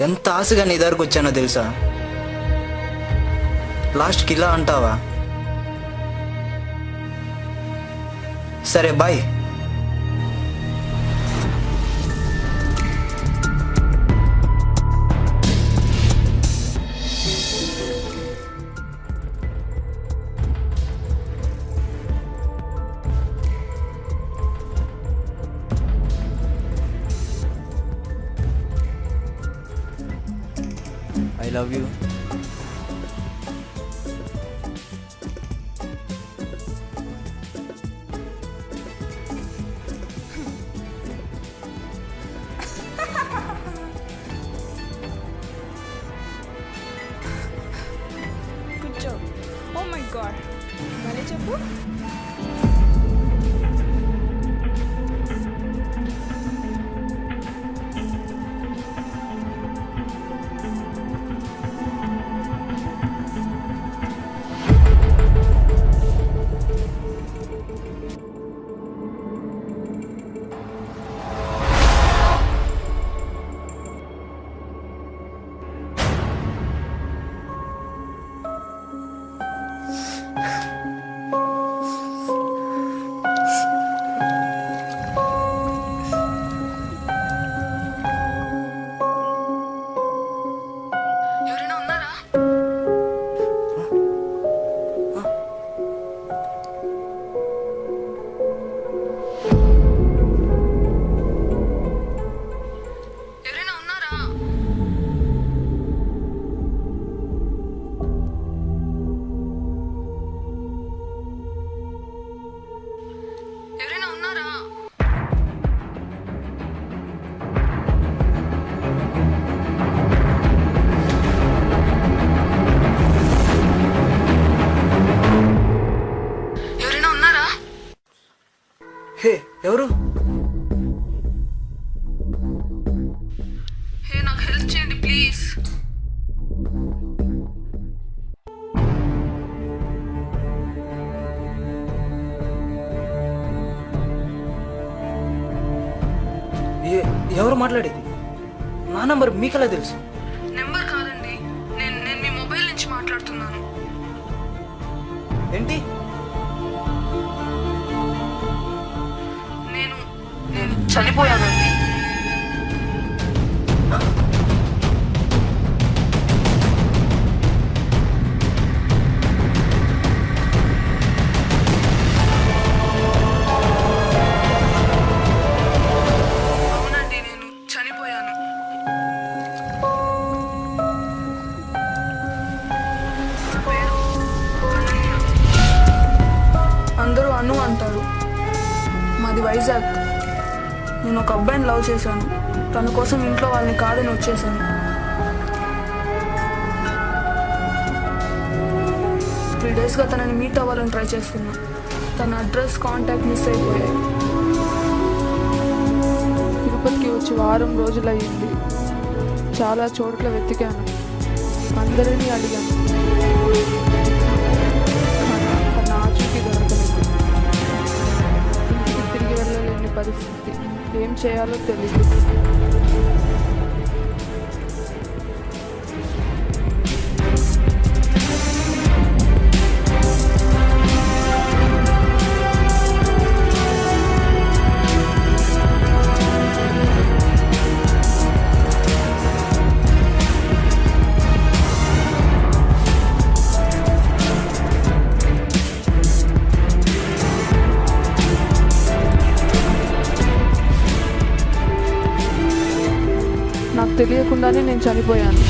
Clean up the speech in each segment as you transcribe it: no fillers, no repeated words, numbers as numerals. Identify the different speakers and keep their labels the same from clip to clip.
Speaker 1: ఎంత ఆశగా నీ దగ్గరకు వచ్చానో తెలుసా? లాస్ట్కి ఇలా అంటావా? సరే bye. I love you.
Speaker 2: Good job. Oh my god. Mane cheppu.
Speaker 1: హే, ఎవరు?
Speaker 2: హే, నాకు హెల్ప్ చేయండి ప్లీజ్.
Speaker 1: ఎవరు మాట్లాడేది? నా నంబర్ మీకెలా తెలుసు?
Speaker 2: నెంబర్ కాదండి, నేను మీ మొబైల్ నుంచి మాట్లాడుతున్నాను.
Speaker 1: ఏంటి?
Speaker 2: నేను చనిపోయానండి. అవునండి, నేను చనిపోయాను. నా పేరు అనన్య. అందరూ అను అంటారు. మాది వైజాగ్. నేను ఒక అబ్బాయిని లవ్ చేశాను. తన కోసం ఇంట్లో వాళ్ళని కాదని వచ్చేసాను. 3 డేస్గా తనని మీట్ అవ్వాలని ట్రై చేస్తున్నా. తన అడ్రస్, కాంటాక్ట్ మిస్ అయిపోయాయి. తిరుపతికి వచ్చి వారం రోజులు అయ్యింది. చాలా చోట్ల వెతికాను, అందరినీ అడిగాను. తన ఆచూకీ దొరకలేదు. ఇంటికి తిరిగి వెళ్ళలేని పరిస్థితి. ఏం చేయాలో తెలియదు. నాకు తెలియకుండానే నేను చనిపోయాను.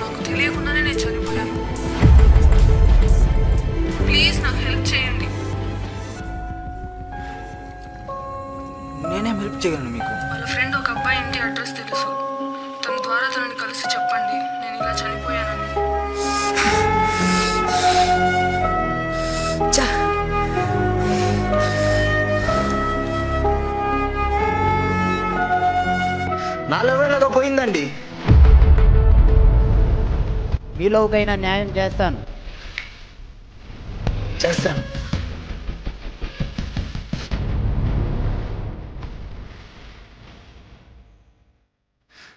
Speaker 2: నాకు తెలియకుండానే నేను చనిపోయాను. ప్లీజ్ నాకు హెల్ప్ చేయండి.
Speaker 1: నేనేం హెల్ప్ చేయగలను మీకు?
Speaker 2: వాళ్ళ ఫ్రెండ్ ఒక అబ్బాయి ఇంటి అడ్రస్ తెలుసు. తన ద్వారా తనని కలిసి చెప్పండి నేను ఇలా చనిపోయానని.
Speaker 1: నాలో పోయిందండి.
Speaker 3: మీలోకైనా న్యాయం చేస్తాను.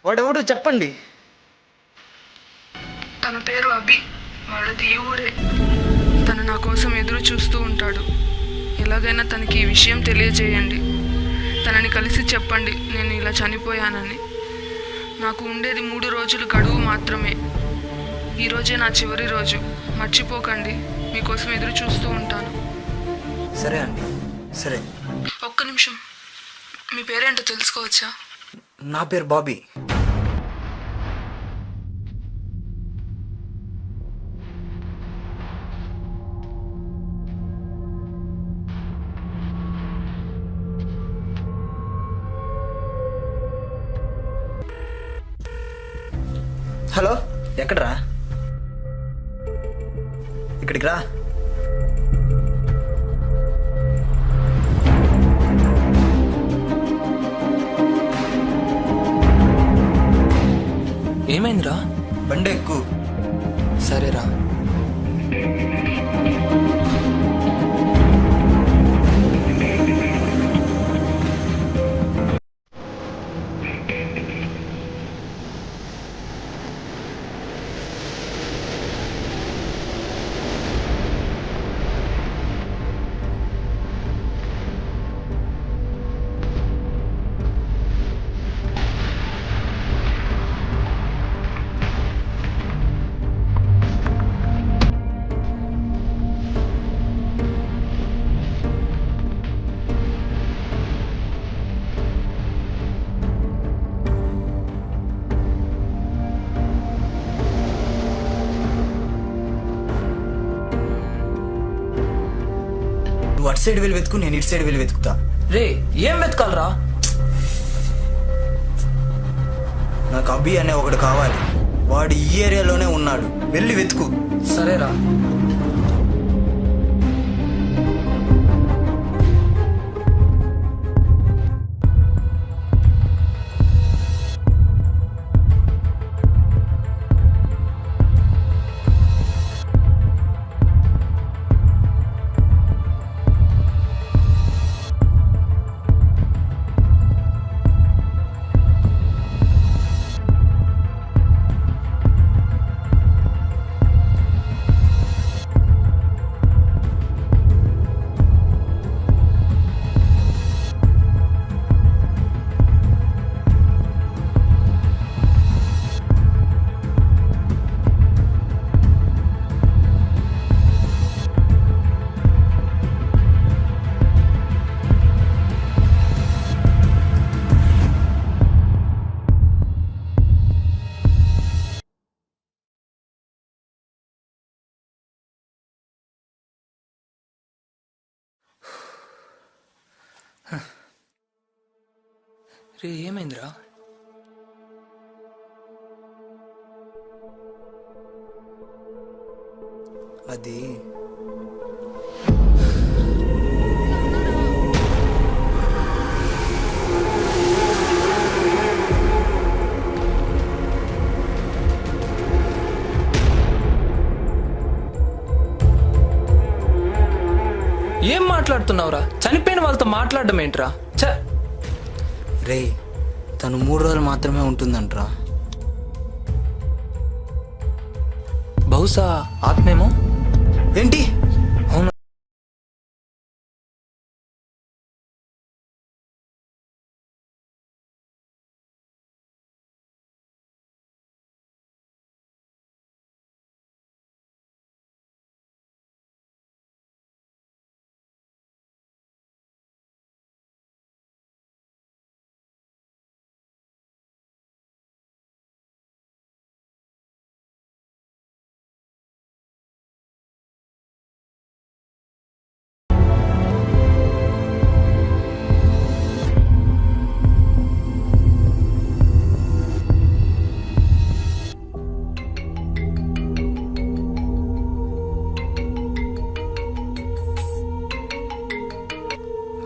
Speaker 1: వాడెవడు చెప్పండి.
Speaker 2: తన పేరు అభి, వాడది ఈ ఊరే. తను నా కోసం ఎదురు చూస్తూ ఉంటాడు. ఎలాగైనా తనకి ఈ విషయం తెలియజేయండి. తనని కలిసి చెప్పండి నేను ఇలా చనిపోయానని. నాకు ఉండేది 3 రోజులు గడువు మాత్రమే. ఈరోజే నా చివరి రోజు. మర్చిపోకండి, మీకోసం ఎదురు చూస్తూ ఉంటాను.
Speaker 1: సరే అండి, సరే.
Speaker 2: ఒక్క నిమిషం, మీ పేరేంటో తెలుసుకోవచ్చా?
Speaker 1: నా పేరు బాబీ. హలో, ఎక్కడరా? ఇక్కడికి రా.
Speaker 4: ఏమైందిరా?
Speaker 1: బండి ఎక్కు.
Speaker 4: సరేరా.
Speaker 1: నువ్వు అటు సైడ్ వెళ్ళి వెతుకు, నేను ఇటు సైడ్ వెళ్ళి వెతుకుతా.
Speaker 4: రే, ఏం వెతకాలరా?
Speaker 1: నాకు అభి అనే ఒకడు కావాలి. వాడు ఈ ఏరియాలోనే ఉన్నాడు. వెళ్ళి వెతుకు.
Speaker 4: సరేరా. రే, ఏమైందిరా?
Speaker 1: అది
Speaker 4: ఏం మాట్లాడుతున్నావురా? చనిపోయిన వాళ్ళతో మాట్లాడడం ఏంట్రా? ఛ!
Speaker 1: రే, తను 3 రోజులు మాత్రమే ఉంటుందంట్రా.
Speaker 4: బహుశా ఆత్మేమో.
Speaker 1: ఏంటి?
Speaker 4: అవును.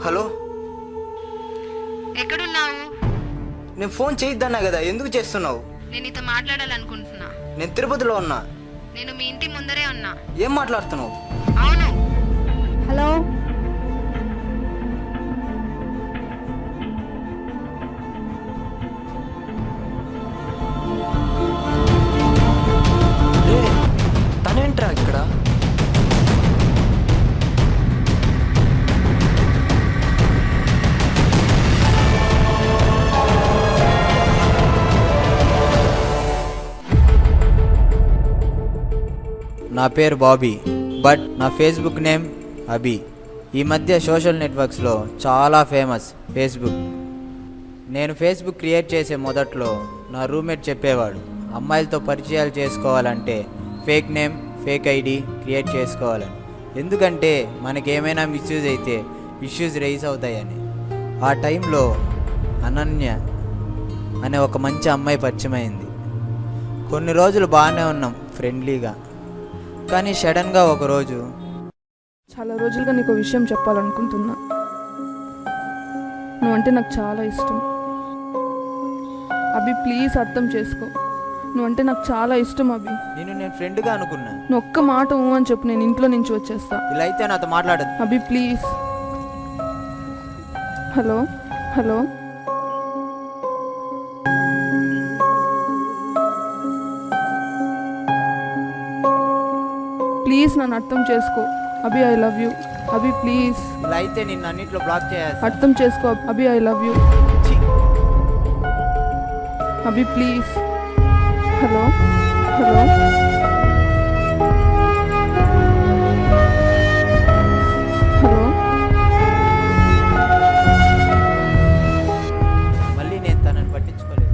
Speaker 1: హలో,
Speaker 5: ఎక్కడున్నావు?
Speaker 1: నేను ఫోన్ చేయొద్దన్నా కదా, ఎందుకు చేస్తున్నావు?
Speaker 5: నేను నీతో మాట్లాడాలనుకుంటున్నా.
Speaker 1: నేను తిరుపతిలో ఉన్నా.
Speaker 5: నేను మీ ఇంటి ముందరే ఉన్నా.
Speaker 1: ఏం మాట్లాడుతున్నావు?
Speaker 5: అవును.
Speaker 6: హలో,
Speaker 1: నా పేరు బాబీ, బట్ నా ఫేస్బుక్ నేమ్ అభి. ఈ మధ్య సోషల్ నెట్వర్క్స్లో చాలా ఫేమస్ ఫేస్బుక్. నేను ఫేస్బుక్ క్రియేట్ చేసే మొదట్లో నా రూమ్మేట్ చెప్పేవాడు, అమ్మాయిలతో పరిచయాలు చేసుకోవాలంటే fake name, fake ID create చేసుకోవాలని. ఎందుకంటే మనకేమైనా మిస్యూజ్ అయితే ఇష్యూస్ రైజ్ అవుతాయని. ఆ టైంలో అనన్య అనే ఒక మంచి అమ్మాయి పరిచయం అయింది. కొన్ని రోజులు బాగానే ఉన్నాం ఫ్రెండ్లీగా. కానీ సడన్గా ఒకరోజు
Speaker 2: చాలా రోజులుగా నీకు విషయం చెప్పాలనుకుంటున్నా. నువ్వంటే నాకు చాలా ఇష్టం అభి, ప్లీజ్ అర్థం చేసుకో. నువ్వంటే నాకు చాలా ఇష్టం అభి.
Speaker 1: నేను ఫ్రెండ్గా అనుకున్నా.
Speaker 2: నువ్వు ఒక్క మాట అని చెప్పు, నేను ఇంట్లో నుంచి వచ్చేస్తా.
Speaker 1: ఇలా అయితే నాతో మాట్లాడదు.
Speaker 2: Abhi please. Hello hello, please నన్ను అర్థం చేసుకో Abhi, I love you Abhi, please.
Speaker 1: ఇలా అయితే నిన్ను అన్నింటిలో బ్లాక్ చేయాలి.
Speaker 2: అర్థం చేసుకో Abhi, I love you Abhi, please. Hello hello, hello.
Speaker 1: మళ్ళీ నేను తనని పట్టించుకోలేదు.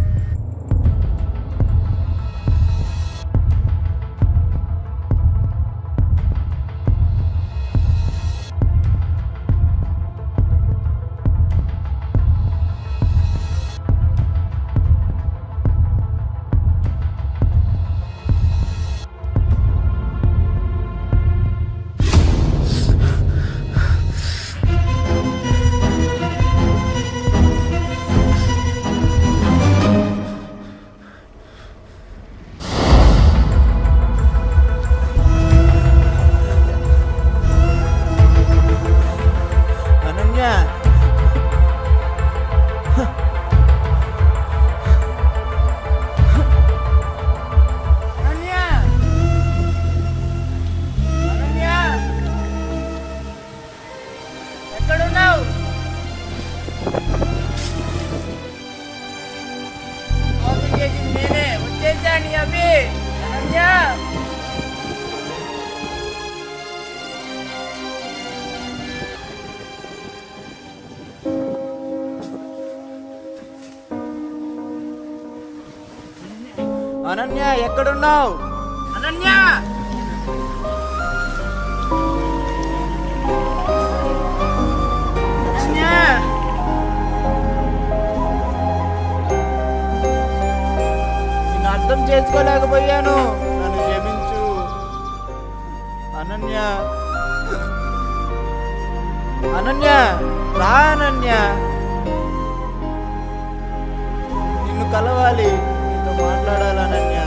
Speaker 1: అనన్య, అనన్య, అనన్య, ఎక్కడున్నావు? మోసం చేసింది నేనే, వచ్చేసాను అభి. అనన్య, అనన్య ఎక్కడున్నావు? అనన్య, అనన్య, నిన్ను అర్థం చేసుకోలేకపోయాను, నన్ను క్షమించు. అనన్య, అనన్య, రా అనన్య, నిన్ను కలవాలి, నీతో మాట్లాడాలి అనన్య.